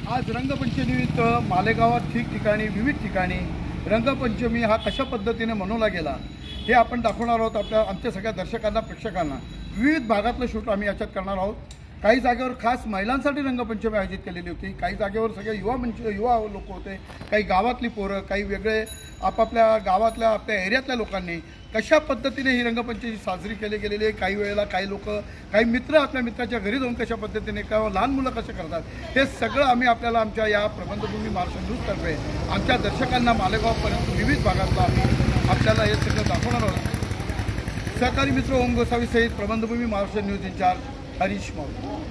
आज रंगपंचमीनिमित्त मालेगावात ठिकठिकाणी विविध ठिकाणी रंगपंचमी हा कशा पद्धतीने मनवला गेला हे आपण दाखवणार आहोत आमच्या सगळ्या दर्शकांना प्रेक्षकांना। विविध भागातलं शूट आम्ही याच्यात करणार आहोत। काही जागेवर खास महिलांसाठी रंगपंचमी आयोजित केलेली होती, काही जागेवर सगळे युवा लोक होते, काही गावातली पोरं, काही वेगळे आपापल्या गावातल्या आपल्या एरियातल्या लोकांनी कशा पद्धतीने ही रंगपंचमी साजरी केली गेलेली आहे। काही वेळेला काही लोक काही मित्र आपल्या मित्राच्या घरी जाऊन कशा पद्धतीने किंवा लहान मुलं कसे करतात हे सगळं आम्ही आपल्याला आमच्या या प्रबंधभूमी महाराष्ट्र न्यूजतर्फे आमच्या दर्शकांना मालेगावपर्यंत विविध भागातला आम्ही आपल्याला हे सगळं दाखवणार आहोत। सहकारी मित्र ओम गोसावी सहित प्रबंधभूमी महाराष्ट्र न्यूज इंचार्ज हरीश मौर्य।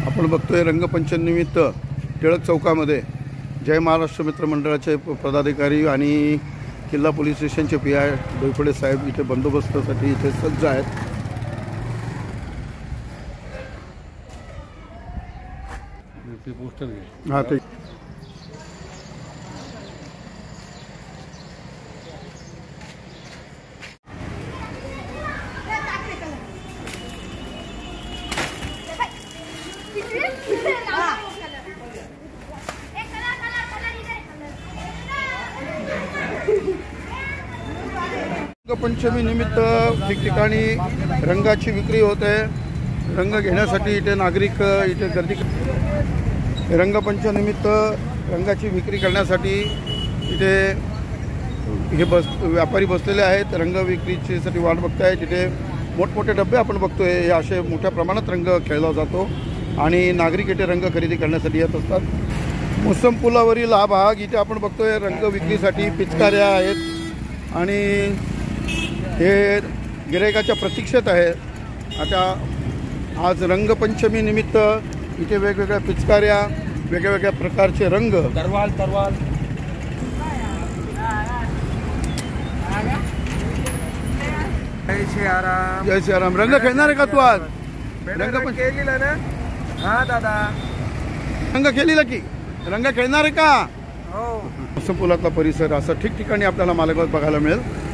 आपण बघतोय रंगपंचमीनिमित्त टिळक चौकामध्ये जय महाराष्ट्र मित्र मंडळाचे पदाधिकारी आणि किल्ला पोलीस स्टेशनचे PI डोईफोडे साहेब इथे बंदोबस्तासाठी इथे सज्ज आहेत। हां ते रंगपंचमी निमित्त ठिकठिकाणी रंगाची विक्री होते। रंग घेण्यासाठी इथे नागरिक इथे गर्दी रंगपंचमीनिमित्त रंगाची विक्री करण्यासाठी इथे हे व्यापारी बसलेले आहेत। रंग विक्रीसाठी वाट बघतायत। इथे मोठमोठे डबे आपण बघतोय, हे असे मोठ्या प्रमाणात रंग खेळला जातो आणि नागरिक इथे रंग खरेदी करण्यासाठी येत असतात। मोसम पुलावरील हा भाग इथे आपण बघतोय रंग विक्रीसाठी पिचकाऱ्या आहेत आणि हे गिरायकाच्या प्रतीक्षेत आहे। आता आज रंगपंचमी निमित्त इथे वेगवेगळ्या पिचकाऱ्या, वेगवेगळ्या प्रकारचे रंग तरवाल जय सियाराम। जय सियाराम। रंग खेळणार आहे का तू आज? रंगपंचमी ना? हाँ दादा, रंग खेळीला की रंग खेळणार आहे का? हो। मोसम पुलातला परिसर असं ठिकठिकाणी आपल्याला मालेगावात बघायला मिळेल।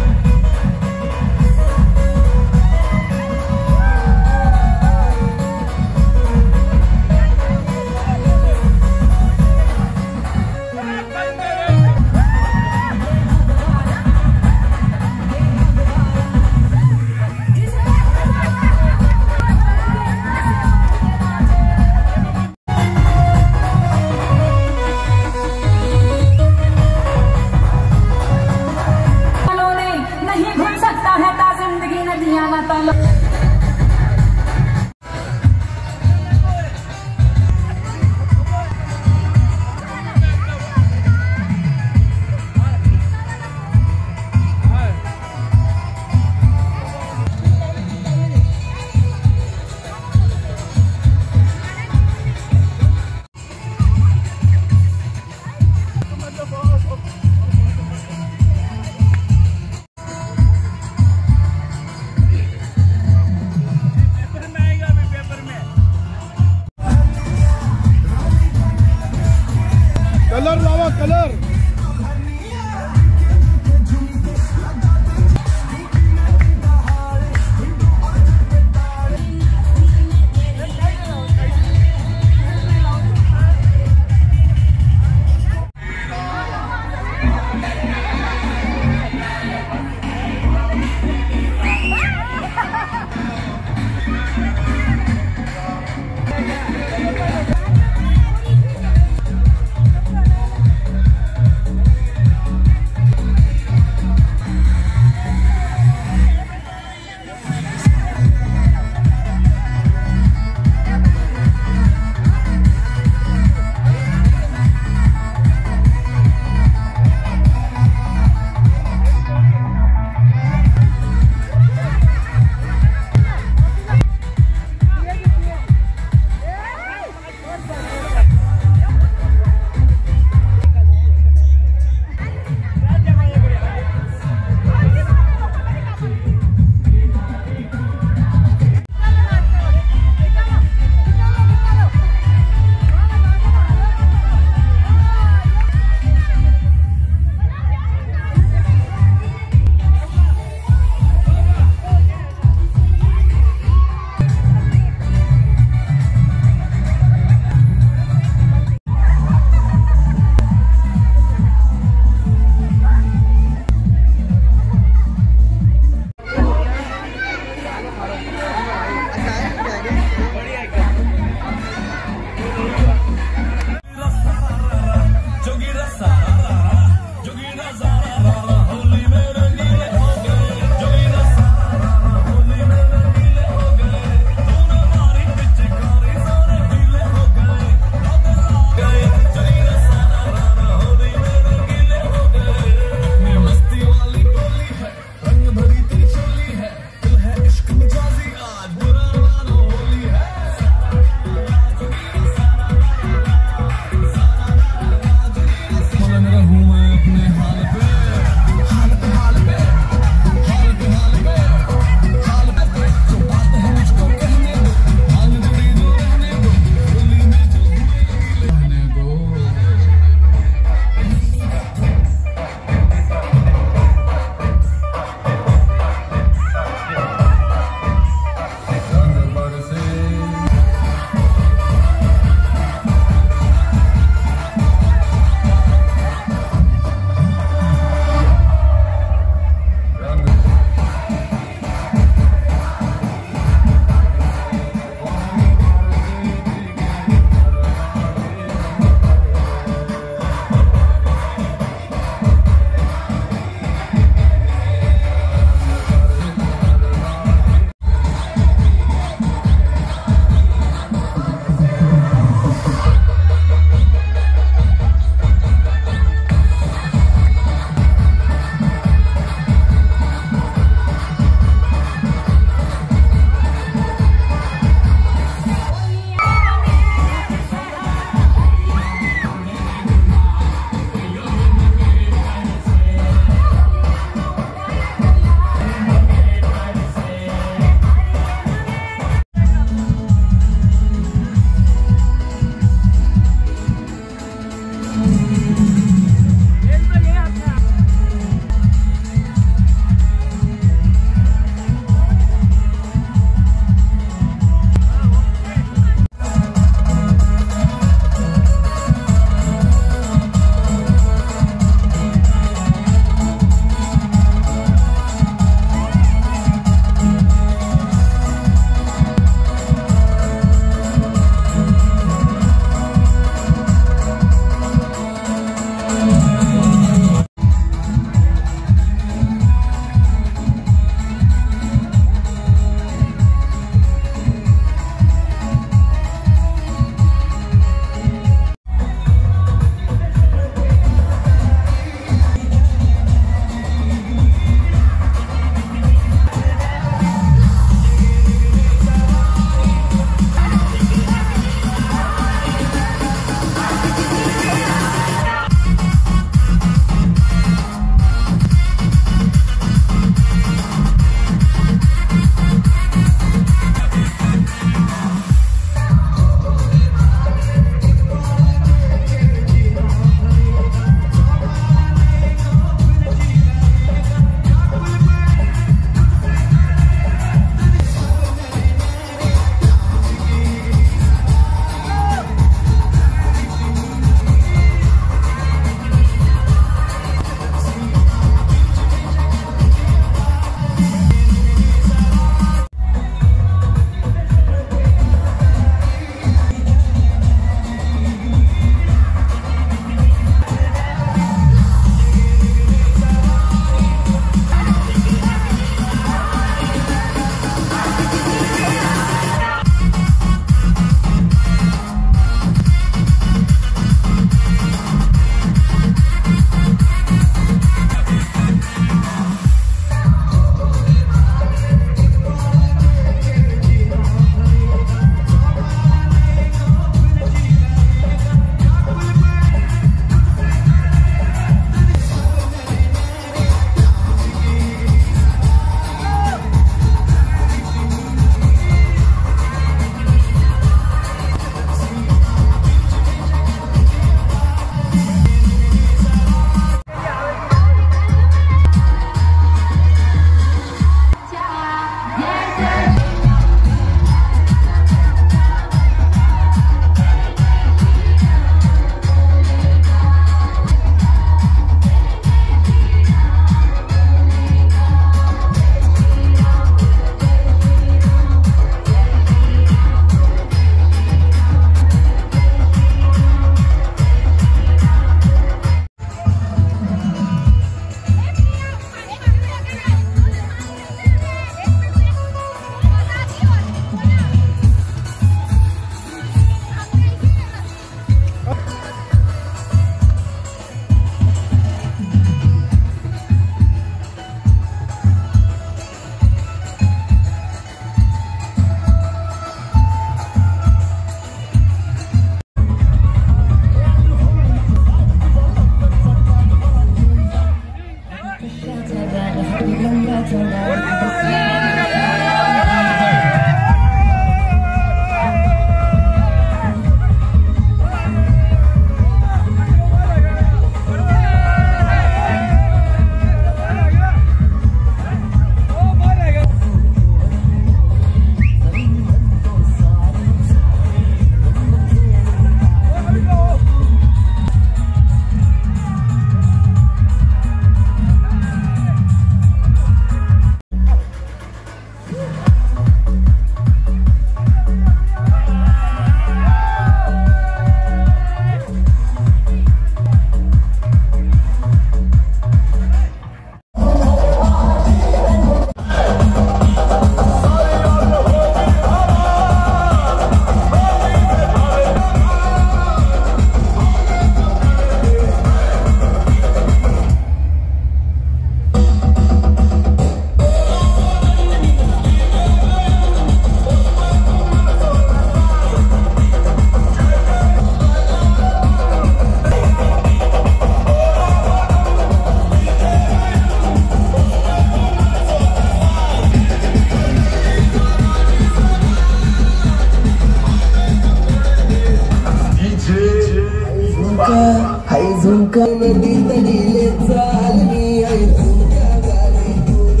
झुमका हाय झुमका नदी तडीले चालली हाय झुमका गाली गोर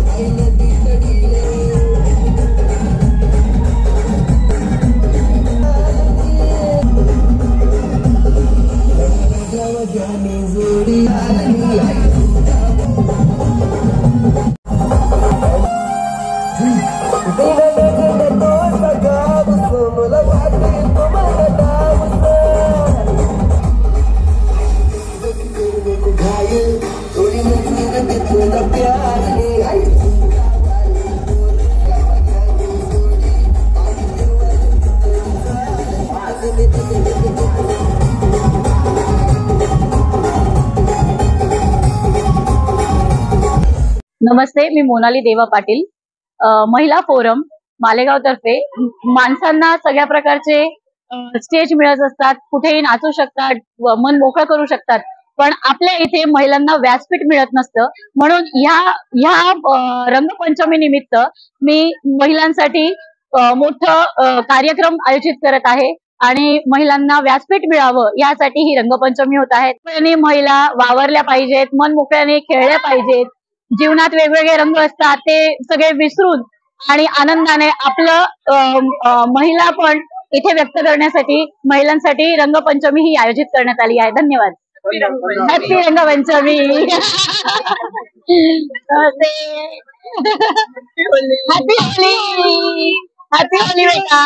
हाय नदी तडीले गावागानी जोडी आली हाय नमस्ते, मी मोनाली देवा पाटील. महिला फोरम मालेगाव तर्फे माणसांना सगळ्या प्रकारचे स्टेज मिळत असतात, कुठेही नाचू शकतात, मन मोकळं करू शकतात, पण आपल्या इथे महिलांना व्यासपीठ मिळत नसतं. म्हणून ह्या रंगपंचमी निमित्त मी महिलांसाठी मोठं कार्यक्रम आयोजित करत आहे आणि महिलांना व्यासपीठ मिळावं यासाठी ही रंगपंचमी होत आहे. महिला वावरल्या पाहिजेत, मन मोकळ्याने खेळल्या पाहिजेत. जीवनात वेगवेगळे रंग असतात, ते सगळे विसरून आणि आनंदाने आपलं महिला पण इथे व्यक्त करण्यासाठी महिलांसाठी रंगपंचमी ही आयोजित करण्यात आली आहे. धन्यवाद. Happy Rangpanchami. Happy Holi. Happy Holi बेटा.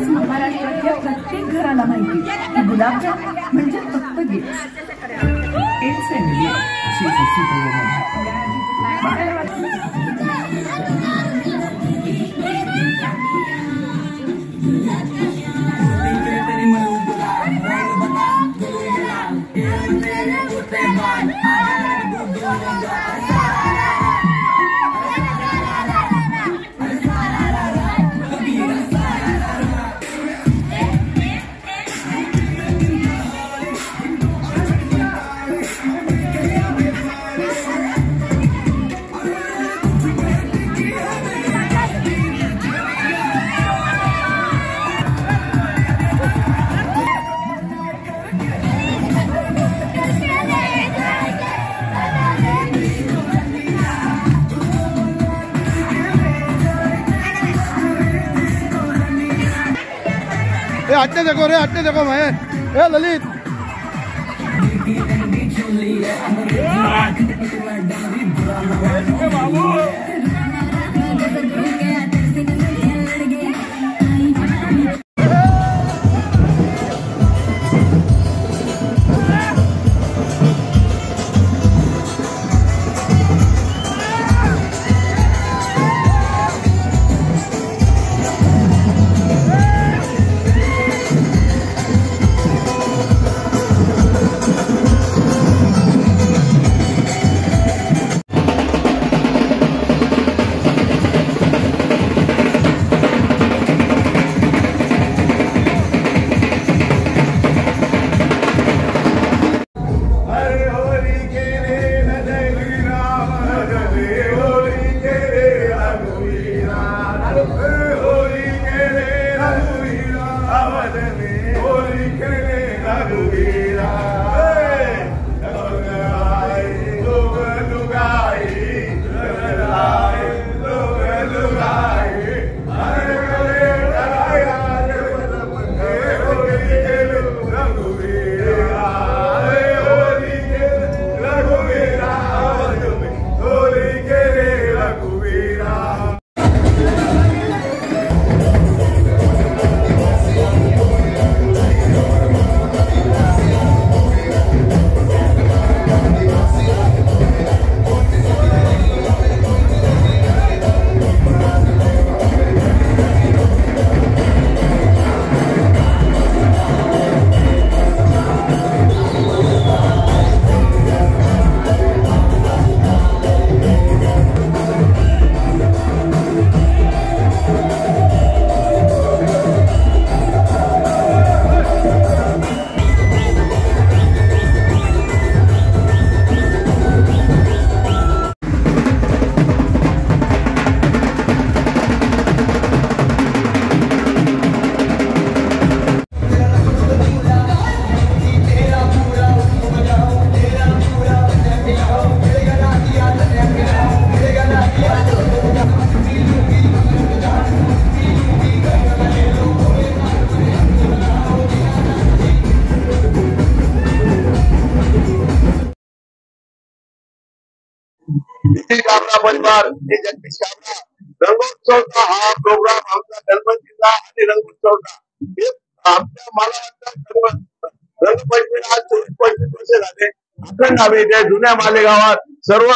महाराष्ट्रातल्या प्रत्येक घराला माहिती की गुलाबजाम म्हणजे फक्त gift. It's a knew she is a superwoman. हटने देखो रे, हटने देखो मैं। ए ललित कामरा परिवार हे जगदीश कामरा रंगोत्सवचा हा प्रोग्राम आमचा गणपतीचा आणि रंगोत्सवचा हे आमच्या मला वाटतं रंगपंचमीला आज 24-25 वर्ष झाले. अखंड आम्ही त्या जुन्या मालेगावात सर्व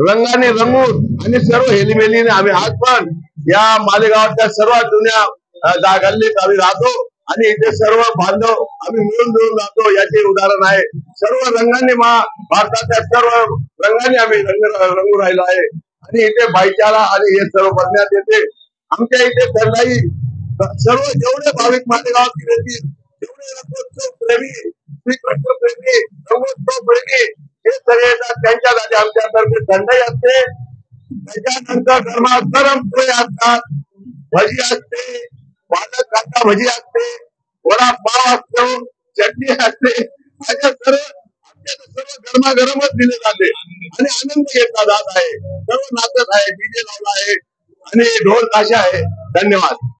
रंगाने रंगून आणि सर्व हेलीमेलीने आम्ही आज पण या मालेगावातल्या सर्वात जुन्या गल्लीत आम्ही राहतो आणि इथे सर्व बांधव आम्ही मिळून राहतो याचे उदाहरण आहे. सर्व रंगाने भारताच्या सर्व रंगाने आम्ही रंगून राहिलो आहे आणि इथे भाईचारा आणि हे सर्व बघण्यात येते. आमच्या इथे दरलाई सर्व जेवढे भाविक मालेगावात येतील जेवढे रंगोत्सव प्रेमी श्रीकृष्ण प्रेमी रंगोत्सव प्रेमी हे सगळे येतात. त्यांच्यासाठी आमच्यातर्फे थंडाई असते. त्याच्यानंतर गरमागरम गरम पोहे असतात, भजी असते, पालक कांदा भजी असते, वडापाव असतो, चटणी असते. अशा सर्व गरमागरमच दिले जाते आणि आनंद घेतला जात आहे. सर्व नाचत आहे, डीजे लावला आहे आणि ढोल ताशा आहे. धन्यवाद.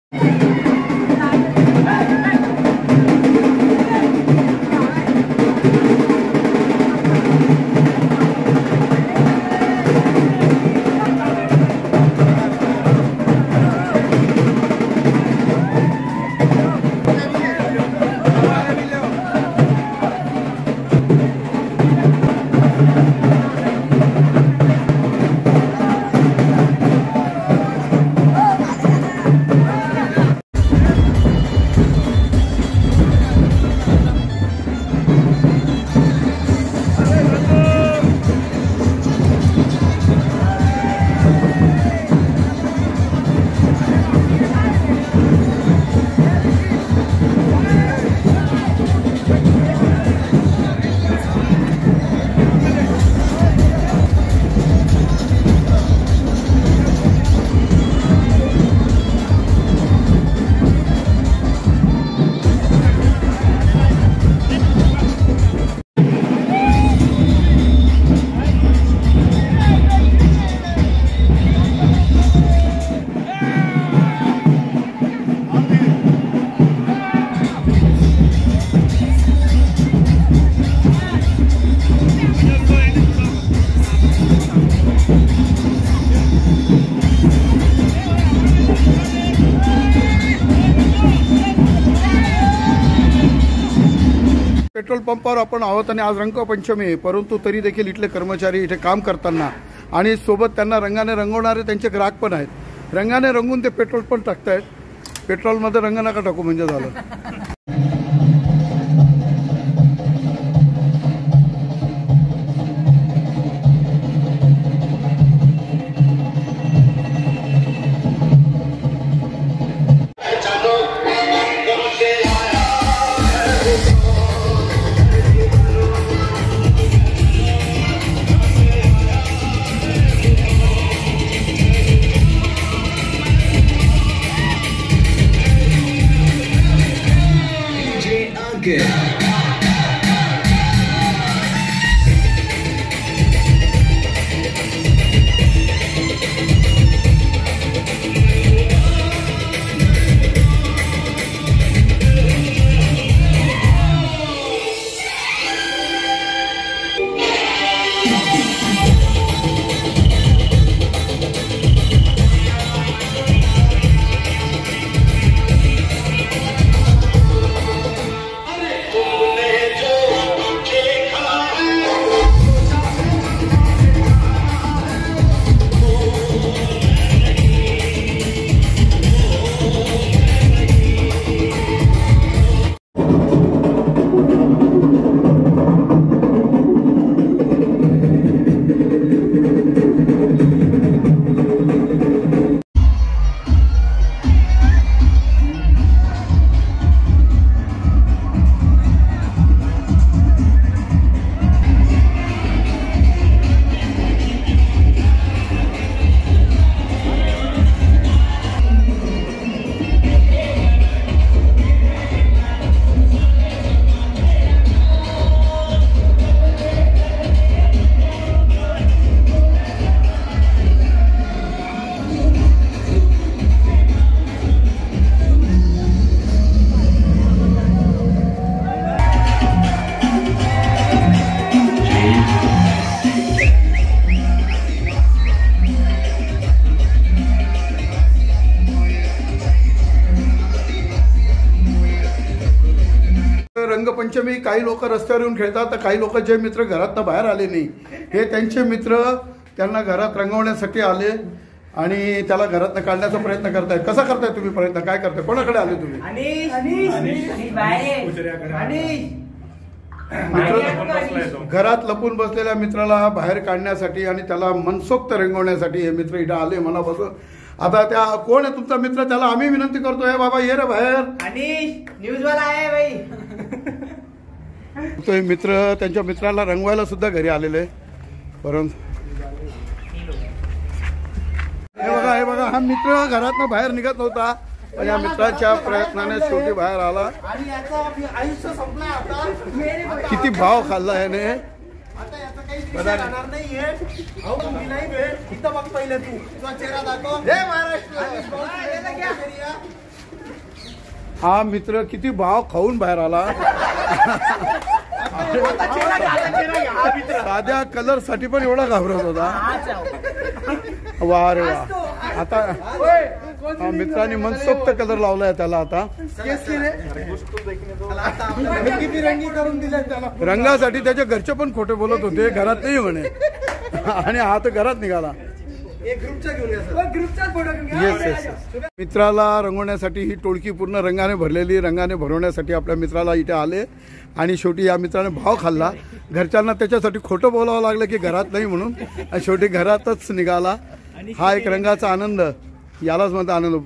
पेट्रोल पंपावर आपण आहोत आणि आज रंगपंचमी आहे, परंतु तरी देखील इथले कर्मचारी इथे काम करताना आणि सोबत त्यांना रंगाने रंगवणारे त्यांचे ग्राहक पण आहेत. रंगाने रंगून ते पेट्रोल पण टाकतायत. पेट्रोलमध्ये रंग नका टाकू म्हणजे झालं. रंगपंचमी काही लोक रस्त्यावर येऊन खेळतात, तर काही लोक जे मित्र घरातनं बाहेर आले नाही हे त्यांचे मित्र त्यांना घरात रंगवण्यासाठी आले आणि त्याला घरातनं काढण्याचा प्रयत्न करतायत. कसा करताय तुम्ही प्रयत्न, काय करताय, कोणाकडे आले तुम्ही? घरात लपून बसलेल्या मित्राला बाहेर काढण्यासाठी आणि त्याला मनसोक्त रंगवण्यासाठी हे मित्र इथं आले मनापासून. आता त्या कोण आहे तुमचा मित्र, त्याला आम्ही विनंती करतोय बाबा ये रे बाहेर. न्यूज वाला आहे भाई. तो मित्र त्यांच्या मित्राला रंगवायला सुद्धा घरी आलेले. परंतु हे बघा हा मित्र घरातनं बाहेर निघत नव्हता पण या मित्राच्या प्रयत्नाने शेवटी बाहेर आला. किती भाव खाल्ला याने. हा मित्र किती भाव खाऊन बाहेर आला. साध्या कलर साठी पण एवढा घाबरत होता. वा रे वा. आता मित्रांनी मनसोक्त कलर लावलाय त्याला. आता किती रंगी करून दिले त्याला. रंगासाठी त्याचे घरचे पण खोटे बोलत होते, घरात नाही म्हणे, आणि हा तर घरात निघाला. मित्राला रंगवण्यासाठी ही टोळकी पूर्ण रंगाने भरलेली. रंगाने भरवण्यासाठी आपल्या मित्राला इथे आले आणि शेवटी या मित्राने भाव खाल्ला. घरच्यांना त्याच्यासाठी खोटं बोलावं लागलं की घरात नाही म्हणून, आणि शेवटी घरातच निघाला. हा एक रंगाचा आनंद, यालाच म्हणता आनंद.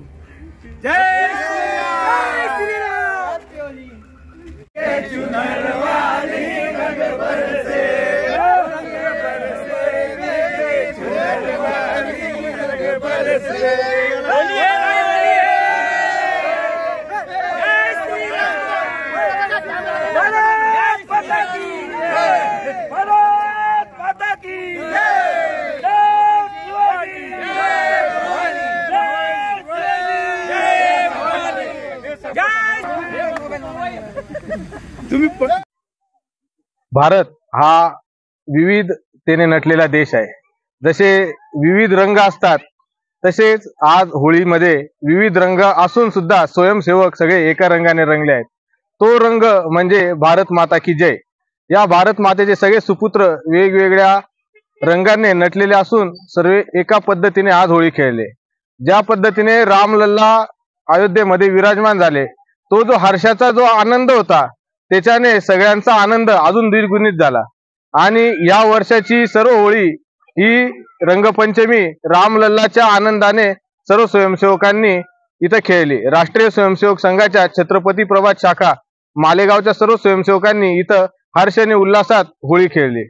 भारत हा विविधतेने नटलेला देश आहे. जसे विविध रंग असतात तसेच आज होळीमध्ये विविध रंग असून सुद्धा स्वयंसेवक सगळे एका रंगाने रंगले आहेत. तो रंग म्हणजे भारत माता की जय. या भारत मातेचे सगळे सुपुत्र वेगवेगळ्या रंगाने नटलेले असून सर्व एका पद्धतीने आज होळी खेळले. ज्या पद्धतीने रामलल्ला अयोध्येमध्ये विराजमान झाले, तो जो हर्षाचा जो आनंद होता त्याच्याने सगळ्यांचा आनंद अजून द्विगुणित झाला. आणि या वर्षाची सर्व होळी ही रंगपंचमी रामलल्लाच्या आनंदाने सर्व स्वयंसेवकांनी इथं खेळली. राष्ट्रीय स्वयंसेवक संघाच्या छत्रपती प्रभात शाखा मालेगावच्या सर्व स्वयंसेवकांनी इथं हर्षाने उल्हासात होळी खेळली.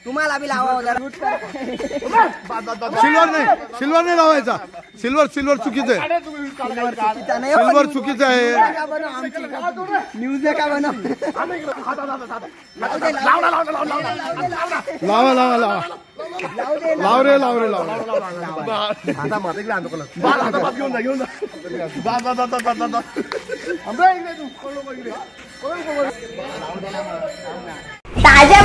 तुम्हाला बी लावा सिल्वर नाही लावायचा. सिल्वर चुकीचं आहे. सिल्वर चुकीचं आहे. न्यूज का बनव लाव रे ताज्या